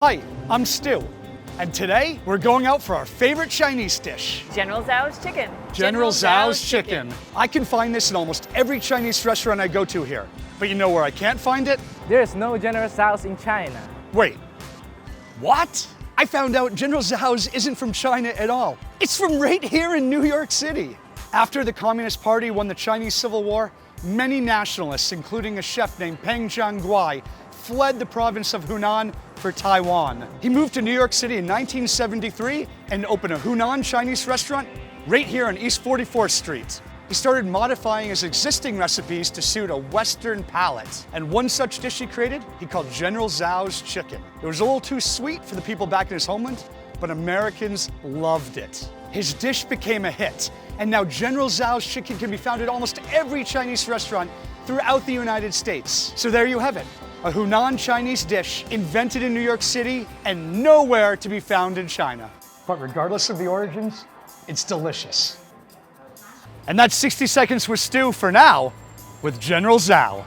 Hi, I'm Stu, and today we're going out for our favorite Chinese dish. General Tso's Chicken. General Tso's Chicken. I can find this in almost every Chinese restaurant I go to here. But you know where I can't find it? There's no General Tso's in China. Wait, what? I found out General Tso's isn't from China at all. It's from right here in New York City. After the Communist Party won the Chinese Civil War, many nationalists, including a chef named Peng Jianguai, fled the province of Hunan for Taiwan. He moved to New York City in 1973 and opened a Hunan Chinese restaurant right here on East 44th Street. He started modifying his existing recipes to suit a Western palate. And one such dish he created, he called General Tso's Chicken. It was a little too sweet for the people back in his homeland, but Americans loved it. His dish became a hit, and now General Tso's Chicken can be found at almost every Chinese restaurant throughout the United States. So there you have it. A Hunan Chinese dish invented in New York City and nowhere to be found in China. But regardless of the origins, it's delicious. And that's 60 Seconds with Stu for now, with General Tso.